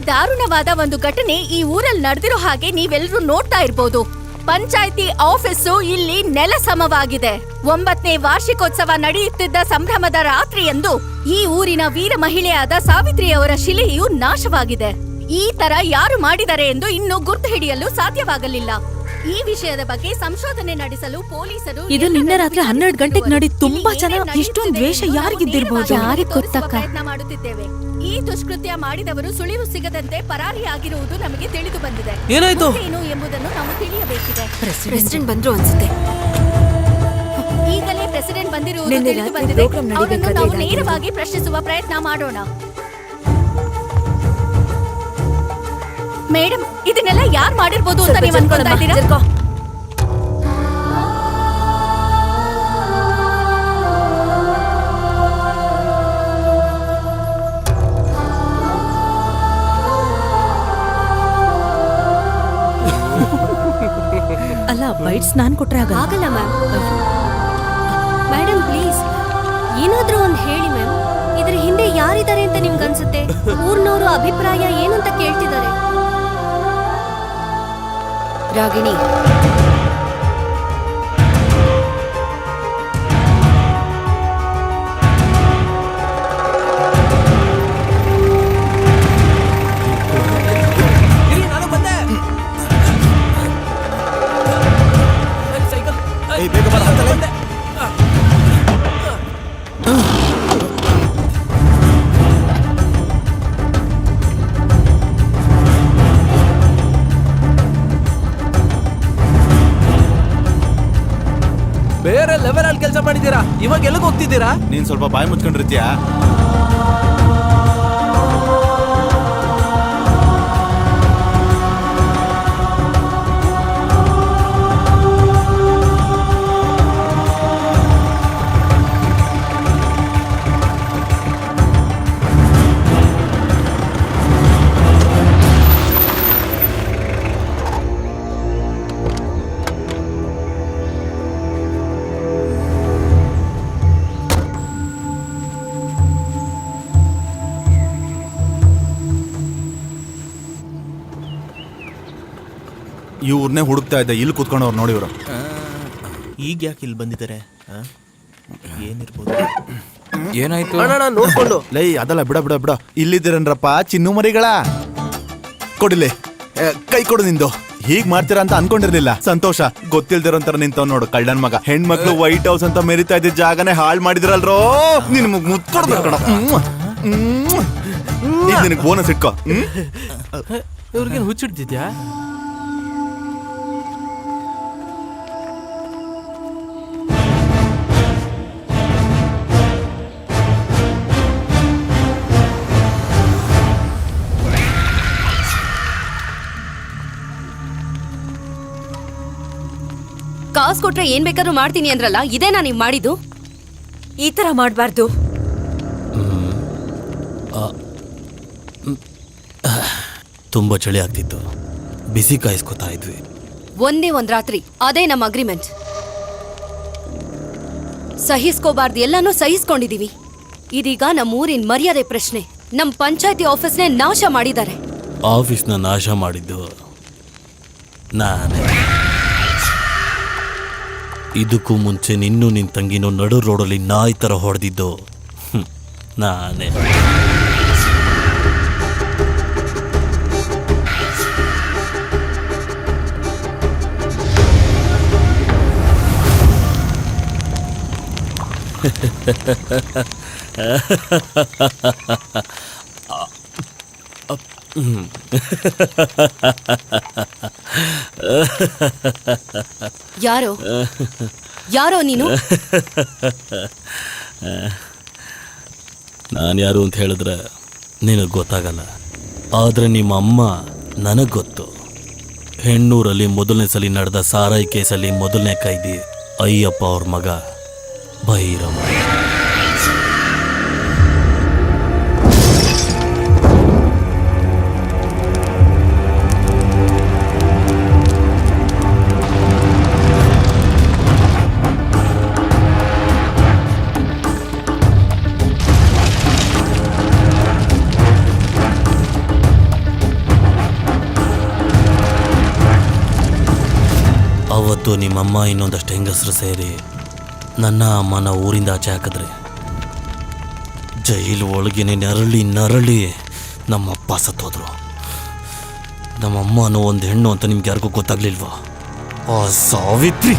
ದಾರುಣವಾದ ಒಂದು ಘಟನೆ ಈ ಊರಲ್ಲಿ ನಡೆದಿರೋ ಹಾಗೆ ನೀವೆಲ್ಲರೂ ನೋಡ್ತಾ ಇರ್ಬೋದು. ಪಂಚಾಯಿತಿ ಆಫೀಸು ಇಲ್ಲಿ ನೆಲಸಮವಾಗಿದೆ. 9ನೇ ವಾರ್ಷಿಕೋತ್ಸವ ನಡೆಯುತ್ತಿದ್ದ ಸಂಭ್ರಮದ ರಾತ್ರಿಯಂದು ಈ ಊರಿನ ವೀರ ಮಹಿಳೆಯಾದ ಸಾವಿತ್ರಿಯವರ ಶಿಲೆಯು ನಾಶವಾಗಿದೆ. ಈ ತರ ಯಾರು ಮಾಡಿದ್ದಾರೆ ಎಂದು ಇನ್ನೂ ಗುರ್ತು ಹಿಡಿಯಲು ಸಾಧ್ಯವಾಗಲಿಲ್ಲ. ಈ ವಿಷಯದ ಬಗ್ಗೆ ಸಂಶೋಧನೆ ನಡೆಸಲು ಪೊಲೀಸರು ಇದು ನಿನ್ನೆ ರಾತ್ರಿ 12 ಗಂಟೆಗೆ ನಡೆದು ತುಂಬಾ ಜನ ಇಷ್ಟೊಂದು ದ್ವೇಷ ಯಾರಿಗಿದ್ದಿರಬಹುದು? ಯಾರಿಗೆ ಗೊತ್ತಕ್ಕ? ಪ್ರಯತ್ನ ಮಾಡುತ್ತಿದ್ದೇವೆ. ಈ ದುಷ್ಕೃತ್ಯ ಮಾಡಿದವರು ಸುಳಿವು ಸಿಗದಂತೆ ಪರಾರಿಯಾಗಿರುವುದು ನಮಗೆ ತಿಳಿದು ಬಂದಿದೆ. ಏನಾಯ್ತು ಏನು ಎಂಬುದನ್ನು ನಾವು ತಿಳಿಯಬೇಕಿದೆ. ಪ್ರೆಸಿಡೆಂಟ್ ಬಂದ್ರು ಅನ್ಸುತ್ತೆ. ಈಗಲೇ ಪ್ರೆಸಿಡೆಂಟ್ ಬಂದಿರುವುದು ತಿಳಿದು ಬಂದಿದೆ. ಅವರನ್ನು ನಾವು ನೇರವಾಗಿ ಪ್ರಶ್ನಿಸುವ ಪ್ರಯತ್ನ ಮಾಡೋಣ. ಮೇಡಮ್, ಇದನ್ನೆಲ್ಲ ಯಾರು ಮಾಡಿರ್ಬೋದು ಅಂತ ನೀವು ಅನ್ಕೊಳ್ತಾ ಇದ್ದೀರಾ? ಅಲ್ಲ, ಬೈಟ್ಸ್ ನಾನ್ ಕೊಟ್ರೆ ಆಗಲ್ಲ ಮ್ಯಾಮ್. ಮೇಡಮ್ ಪ್ಲೀಸ್ ಏನಾದ್ರೂ ಒಂದು ಹೇಳಿ ಮ್ಯಾಮ್. ಇದ್ರ ಹಿಂದೆ ಯಾರಿದ್ದಾರೆ ಅಂತ ನಿಮ್ಗೆ ಅನ್ಸುತ್ತೆ? ಊರ್ನವರು ಅಭಿಪ್ರಾಯ ಏನಂತ ಕೇಳ್ತಿದ್ದಾರೆ. ರಾಗಿಣಿ, ಬೇರೆ ಲೆವೆಲ್ ಅಲ್ಲಿ ಕೆಲಸ ಮಾಡಿದ್ದೀರಾ, ಇವಾಗ ಎಲ್ಲಿಗೆ ಹೋಗ್ತಿದ್ದೀರಾ? ನೀನ್ ಸ್ವಲ್ಪ ಬಾಯಿ ಮುಚ್ಕೊಂಡಿರ್ತೀಯಾ? ಇವ್ರನ್ನೇ ಹುಡುಕ್ತಾ ಇದ್ದೆ. ಇಲ್ಲಿ ಕೂತ್ಕೊಂಡವ್ರು ನೋಡಿ ಇವರು. ಈಗ ಯಾಕೆ ಇಲ್ಲಿ ಬಂದಿದ್ದಾರೆ? ಏನಿರ್ಬೋದು? ಏನಾಯ್ತು ನೋಡ್ಕೊಂಡು? ಲೈ ಅದಲ್ಲ, ಬಿಡ ಬಿಡ ಬಿಡ. ಇಲ್ಲಿದ್ದೀರನ್ರಪ್ಪ ಚಿನ್ನು ಮರಿಗಳ. ಕೊಡಿಲೆ, ಕೈ ಕೊಡು ನಿಂದು. ಹೀಗ್ ಮಾಡ್ತೀರಾ ಅಂತ ಅನ್ಕೊಂಡಿರ್ಲಿಲ್ಲ. ಸಂತೋಷ. ಗೊತ್ತಿಲ್ದಿರೋಂತರ ನಿಂತವ್ ನೋಡು ಕಳ್ಳನ್ ಮಗ. ಹೆಣ್ಮಕ್ಳು ವೈಟ್ ಹೌಸ್ ಅಂತ ಮೆರಿತಾ ಇದ್ದ ಜಾಗನೇ ಹಾಳು ಮಾಡಿದ್ರಲ್ರೋ. ನಿನ್ ಮುತ್ತೊಡ್ಬೇಕು ಕಣ. ನಿನಗೆ ಬೋನಸ್ ಇಟ್ಕೋ. ಇವ್ರಿಗೇನು ಹುಚ್ಚಿಡ್ತಿದ್ಯಾ? ಕಾಸು ಕೊಟ್ರೆ ಏನ್ ಬೇಕಾದ್ರೂ ಮಾಡ್ತೀನಿ ಅಂದ್ರಲ್ಲ, ಇದೇನಾ ನೀವ್ ಮಾಡಿದ್ದು? ಈ ತರ ಮಾಡ್ಬಾರ್ದು. ತುಂಬಾ ಚಳಿ ಆಗ್ತಿತ್ತು, ಬಿಸಿ ಕಾಯಿಸ್ಕೊತಾ ಇದ್ವಿ. ಒಂದೇ ಒಂದ್ ರಾತ್ರಿ, ಅದೇ ನಮ್ಮ ಅಗ್ರಿಮೆಂಟ್. ಸಹಿಸ್ಕೋಬಾರ್ದು ಎಲ್ಲಾನು ಸಹಿಸ್ಕೊಂಡಿದೀವಿ. ಇದೀಗ ನಮ್ಮ ಊರಿನ ಮರ್ಯಾದೆ ಪ್ರಶ್ನೆ. ನಮ್ ಪಂಚಾಯತಿ ಆಫೀಸ್ನೇ ನಾಶ ಮಾಡಿದ್ದಾರೆ. ಆಫೀಸ್ನ ನಾಶ ಮಾಡಿದ್ದು ನಾನೇ. ಇದಕ್ಕೂ ಮುಂಚೆ ನಿನ್ನೂ ನಿನ್ ತಂಗಿನೂ ನಡು ರೋಡಲ್ಲಿ ನಾಯಿ ತರ ಹೊಡೆದಿದ್ದು ನಾನೇ. ಯಾರೋ ಯಾರೋ ನೀನು? ನಾನು ಯಾರು ಅಂತ ಹೇಳಿದ್ರೆ ನಿನಗೆ ಗೊತ್ತಾಗಲ್ಲ. ಆದರೆ ನಿಮ್ಮ ಅಮ್ಮ ನನಗೆ ಗೊತ್ತು. ಹೆಣ್ಣೂರಲ್ಲಿ ಮೊದಲನೇ ಸಲ ನಡೆದ ಸಾರಾಯಿ ಕೇಸಲ್ಲಿ ಮೊದಲನೇ ಕೈದಿ ಅಯ್ಯಪ್ಪ ಅವ್ರ ಮಗ ಭೈರಮ್ಮ. ಇವತ್ತು ನಿಮ್ಮಮ್ಮ ಇನ್ನೊಂದಷ್ಟು ಹೆಂಗಸರು ಸೇರಿ ನನ್ನ ಅಮ್ಮನ ಊರಿಂದ ಆಚೆ ಹಾಕಿದ್ರೆ ಜೈಲು ಒಳಗೇನೆ ನರಳಿ ನಮ್ಮಪ್ಪ ಸತ್ತೋದ್ರು. ನಮ್ಮಮ್ಮ ಅನ್ನೋ ಒಂದು ಹೆಣ್ಣು ಅಂತ ನಿಮ್ಗೆ ಯಾರಿಗೂ ಗೊತ್ತಾಗ್ಲಿಲ್ವಾ? ಆ ಸಾವಿತ್ರಿ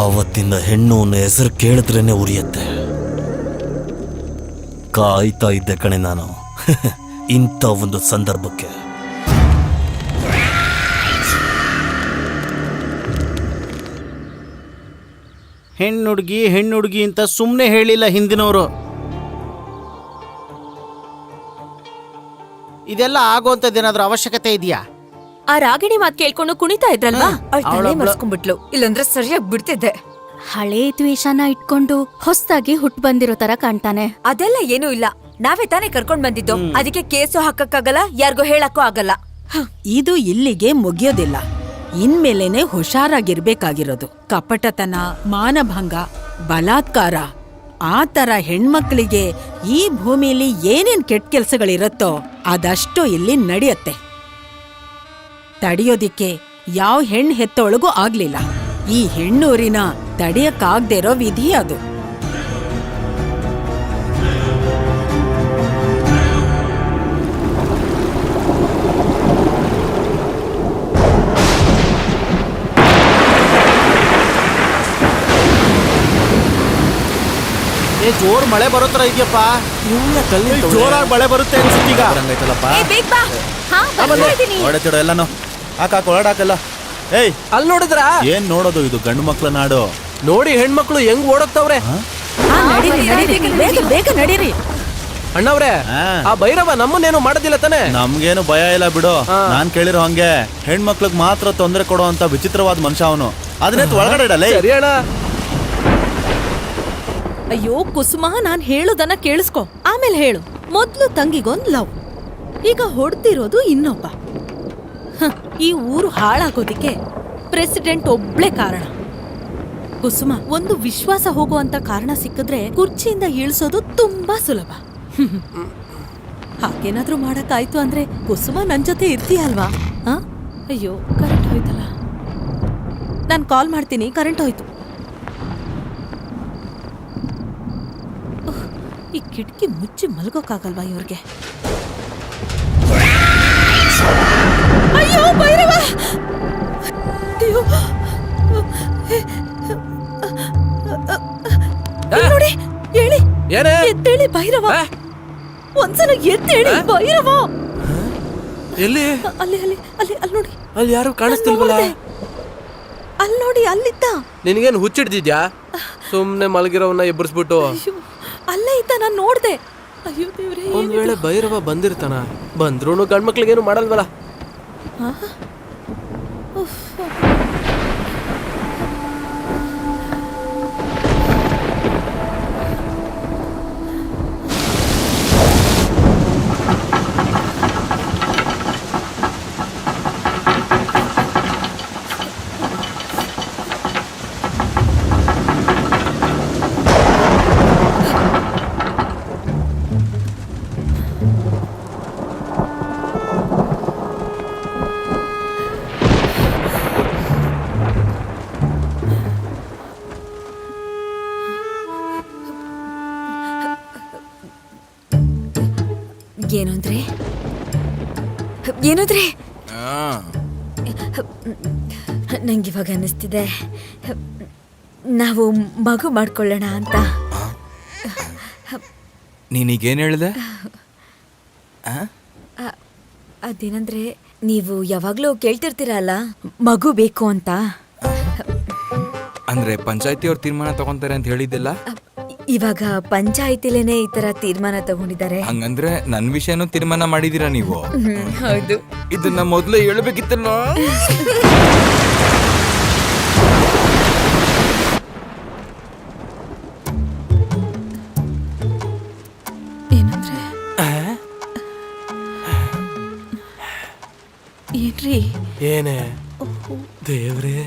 ಅವತ್ತಿಂದ ಹೆಣ್ಣು ಅನ್ನೋ ಹೆಸರು ಕೇಳಿದ್ರೇನೆ ಉರಿಯತ್ತೆ. ಕಾಯ್ತಾ ಇದ್ದೆ ಕಣೆ ನಾನು ಇಂಥ ಒಂದು ಸಂದರ್ಭಕ್ಕೆ. ಹೆಣ್ಣುಡುಗಿ ಅಂತ ಸುಮ್ಮನೆ ಹೇಳಿಲ್ಲ ಹಿಂದಿನವರು. ಇದೆಲ್ಲ ಆಗೋಂಥದ್ದೇನಾದ್ರೂ ಅವಶ್ಯಕತೆ ಇದೆಯಾ? ಆ ರಾಗಿಣಿ ಮಾತ್ ಕೇಳ್ಕೊಂಡು ಕುಣಿತಾ ಇದ್ರಲ್ವಾ, ಅವಳು ಮರ್ಸ್ಕೊಂಡ್ಬಿಟ್ಲು. ಇಲ್ಲಂದ್ರೆ ಸರಿಯಾಗಿ ಬಿಡ್ತಿದ್ದೆ. ಹಳೇ ದ್ವೇಷನ ಇಟ್ಕೊಂಡು ಹೊಸದಾಗಿ ಹುಟ್ಟು ಬಂದಿರೋ ತರ ಕಾಣ್ತಾನೆ. ಅದೆಲ್ಲ ಏನೂ ಇಲ್ಲ, ನಾವೇ ತಾನೇ ಕರ್ಕೊಂಡ್ ಬಂದಿದ್ದು. ಅದಕ್ಕೆ ಕೇಸು ಹಾಕಕ್ಕಾಗಲ್ಲ, ಯಾರಿಗೂ ಹೇಳಕ್ಕೂ ಆಗಲ್ಲ. ಇದು ಇಲ್ಲಿಗೆ ಮುಗಿಯೋದಿಲ್ಲ. ಇನ್ಮೇಲೇನೆ ಹುಷಾರಾಗಿರ್ಬೇಕಾಗಿರೋದು. ಕಪಟತನ, ಮಾನಭಂಗ, ಬಲಾತ್ಕಾರ, ಆ ತರ ಹೆಣ್ಮಕ್ಳಿಗೆ ಈ ಭೂಮಿಲಿ ಏನೇನ್ ಕೆಟ್ಟ ಕೆಲ್ಸಗಳಿರತ್ತೋ ಅದಷ್ಟು ಇಲ್ಲಿ ನಡೆಯತ್ತೆ. ತಡೆಯೋದಿಕ್ಕೆ ಯಾವ ಹೆಣ್ಣು ಹೆತ್ತೊಳಗೂ ಆಗ್ಲಿಲ್ಲ. ಈ ಹೆಣ್ಣೂರಿನ ತಡೆಯಕ್ಕಾಗ್ದೇ ಇರೋ ವಿಧಿ ಅದು. ಜೋರ್ ಮಳೆ ಬರೋ ತರ ಇದೆಯಪ್ಪ. ಜೋರಾಗಿ ಮಳೆ ಬರುತ್ತೆ ಅನ್ಸುತ್ತೀಗ. ಹೊಡೆತಿಡೋ ಎಲ್ಲಾನು ಹಾಕಾಕ ಹೊರಡಾಕಲ್ಲ. ಏಯ್, ಅಲ್ಲಿ ನೋಡಿದ್ರ? ಏನ್ ನೋಡೋದು, ಇದು ಗಂಡು ಮಕ್ಳ ನಾಡು. ನೋಡಿ ಹೆಣ್ಮಕ್ಳು ಹೆಂಗ್ ಓಡೋಗ್ತಾವ್ರೆ. ಬೇಗ ನಡೀರಿ. ಅಣ್ಣವ್ರೆ, ಆ ಭೈರವ ನಮ್ಮನ್ನೇನು ಮಾಡೋದಿಲ್ಲ ತಾನೆ? ನಮ್ಗೇನು ಭಯ ಇಲ್ಲ ಬಿಡು. ನಾನ್ ಕೇಳಿರೋ ಹಂಗೆ ಹೆಣ್ಮಕ್ಳಿಗೆ ಮಾತ್ರ ತೊಂದರೆ ಕೊಡೋ ಅಂತ ವಿಚಿತ್ರವಾದ ಮನುಷ್ಯ ಅವನು. ಅದನ್ನೇ ಒಳಗಡೆ ಇಡಲ್ಲ. ಸರಿ ಅಣ್ಣ. ಅಯ್ಯೋ ಕುಸುಮ, ನಾನ್ ಹೇಳೋದನ್ನ ಕೇಳಿಸ್ಕೊ, ಆಮೇಲೆ ಹೇಳು. ಮೊದ್ಲು ತಂಗಿಗೊಂದ್ ಲವ್, ಈಗ ಹೊಡ್ತಿರೋದು ಇನ್ನೊಬ್ಬ. ಈ ಊರು ಹಾಳಾಗೋದಿಕ್ಕೆ ಪ್ರೆಸಿಡೆಂಟ್ ಒಬ್ಳೆ ಕಾರಣ. ಕುಸುಮ, ಒಂದು ವಿಶ್ವಾಸ ಹೋಗುವಂತ ಕಾರಣ ಸಿಕ್ಕಿದ್ರೆ ಕುರ್ಚಿಯಿಂದ ಇಳಿಸೋದು ತುಂಬಾ ಸುಲಭ. ಹಾಗೇನಾದ್ರೂ ಮಾಡಕ್ಕಾಯ್ತು ಅಂದ್ರೆ ಕುಸುಮ ನನ್ ಜೊತೆ ಇರ್ತೀಯಲ್ವಾ? ಅಯ್ಯೋ, ಕರೆಂಟ್ ಹೋಯ್ತಲ್ಲ. ನಾನ್ ಕಾಲ್ ಮಾಡ್ತೀನಿ. ಕರೆಂಟ್ ಹೋಯ್ತು. ಈ ಕಿಟಕಿ ಮುಚ್ಚಿ ಮಲ್ಗೋಕ್ಕಾಗಲ್ವಾ ಇವ್ರಿಗೆ? ಅಯ್ಯೋ ಭೈರವ! ಅಯ್ಯೋ, ನೋಡಿ, ಹೇಳಿ, ಎದ್ದೇಳಿ ಭೈರವ. ಒಂದ್ಸಲ ಎದ್ದೇಳಿ ಭೈರವ. ಎಲ್ಲಿ? ಅಲ್ಲಿ ಅಲ್ಲಿ ಅಲ್ಲಿ ಅಲ್ಲಿ ನೋಡಿ. ಅಲ್ಲಿ ಯಾರು ಕಾಣಿಸ್ತಿಲ್ವಲ್ಲ? ಅಲ್ಲಿ ನೋಡಿ, ಅಲ್ಲಿದ್ದ. ನಿನಗೇನು ಹುಚ್ಚಿಡ್ದಿದ್ಯಾ? ಸುಮ್ನೆ ಮಲಗಿರೋವನ್ನ ಎಬ್ಬರಿಸ್ಬಿಟ್ಟು. ಅಲ್ಲೇ ಇದ್ದ, ನಾನ್ ನೋಡ್ದೆ. ಅಯ್ಯೋ ದೇವ್ರೇ, ಒಂದ್ ವೇಳೆ ಭೈರವ ಬಂದಿರ್ತಾನ? ಬಂದ್ರೂನು ಗಂಡ್ಮಕ್ಳಿಗೇನು ಮಾಡಲ್ವಲ್ಲ? ಏನಂದ್ರೆ ನಂಗಿವಾಗ ಅನ್ನಿಸ್ತಿದೆ ನಾವು ಮಗು ಮಾಡ್ಕೊಳ್ಳೋಣ ಅಂತ. ನೀನೀಗೇನು ಹೇಳಿದೆ? ಅದೇನಂದ್ರೆ, ನೀವು ಯಾವಾಗ್ಲೂ ಕೇಳ್ತಿರ್ತೀರಲ್ಲ ಮಗು ಬೇಕು ಅಂತ. ಅಂದ್ರೆ ಪಂಚಾಯತಿಯವ್ರು ತೀರ್ಮಾನ ತಗೊಂತಾರೆ ಅಂತ ಹೇಳಿದ್ದಿಲ್ಲ? ಇವಾಗ ಪಂಚಾಯತಿಲೇನೆ ಈ ತರ ತೀರ್ಮಾನ ತಗೊಂಡಿದ್ದಾರೆ. ಹಂಗಂದ್ರೆ ನನ್ ವಿಷಯನೂ ತೀರ್ಮಾನ ಮಾಡಿದೀರಾ ನೀವು? ಹೌದು. ಇದನ್ನ ಮೊದ್ಲೇ ಹೇಳ್ಬೇಕಿತ್ತಲ್ಲ. ಏನಂದ್ರೆ ಏನ್ರಿ? ಏನೇ ದೇವ್ರೇ,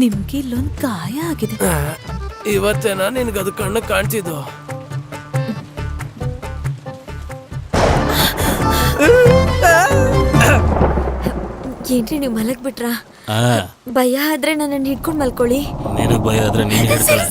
ನಿಮ್ಗೆ ಇಲ್ಲೊಂದ್ ಗಾಯ ಆಗಿದೆ. ಇವತ್ತೇನ ನಿನ್ಗದು ಕಣ್ಣು ಕಾಣ್ತಿದ್ದು? ಏನ್ರಿ ನೀವು ಮಲಗ್ ಬಿಟ್ರಾ? ಆ, ಭಯ ಆದ್ರೆ ನನ್ನ ಹಿಡ್ಕೊಂಡ್ ಮಲ್ಕೊಳ್ಳಿ. ನಿನಗ್ ಭಯ ಆದ್ರೆ ನೀನ್ ಹೇಳ್ತಾಳೆ.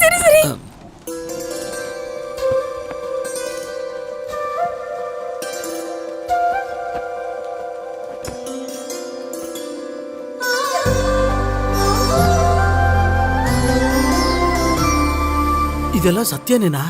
ಇದೆಲ್ಲ ಸತ್ಯನೇನಾ?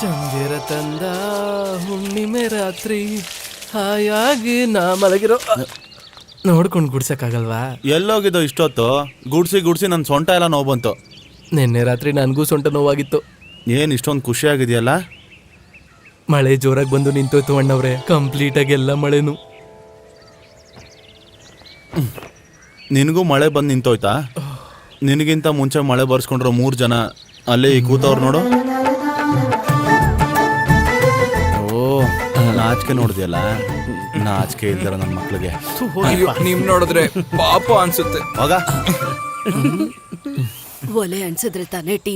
ಚಂದಿರ ತಂದ ಹುಣ್ಣಿಮೆ ರಾತ್ರಿ ಹಾಯಾಗಿ ನಾ ಮಲಗಿರೋ ನೋಡ್ಕೊಂಡು ಗುಡ್ಸಕ್ಕಾಗಲ್ವಾ? ಎಲ್ಲೋಗಿದ್ದೋ ಇಷ್ಟೊತ್ತು? ಗುಡ್ಸಿ ನನ್ನ ಸೊಂಟ ಎಲ್ಲ ನೋವು ಬಂತು. ನಿನ್ನೆ ರಾತ್ರಿ ನನಗೂ ಸೊಂಟ ನೋವಾಗಿತ್ತು. ಏನ್ ಇಷ್ಟೊಂದು ಖುಷಿ ಆಗಿದೆಯಲ್ಲ? ಮಳೆ ಜೋರಾಗಿ ಬಂದು ನಿಂತೋಯ್ತು ಅಣ್ಣವ್ರೆ, ಕಂಪ್ಲೀಟ್ ಆಗಿ ಎಲ್ಲ ಮಳೆನು. ನಿನಗೂ ಮಳೆ ಬಂದು ನಿಂತೋಯ್ತಾ? ನಿನಗಿಂತ ಮುಂಚೆ ಮಳೆ ಬರ್ಸ್ಕೊಂಡ್ರು 3 ಜನ ಅಲ್ಲೇ ಈ ಕೂತವ್ರು ನೋಡು. ಓ, ನಾಚಿಕೆ ನೋಡಿದ್ಯಲ್ಲ? ನಾಚಿಕೆ ಇಲ್ದಾರ ನನ್ನ ಮಕ್ಳಿಗೆ. ನೀವ್ ನೋಡಿದ್ರೆ ಪಾಪ ಅನ್ಸುತ್ತೆ. ಹೋಗ. ಒಲೆ ಅನ್ಸಿದ್ರೆ ತಾನೇ ಟೀ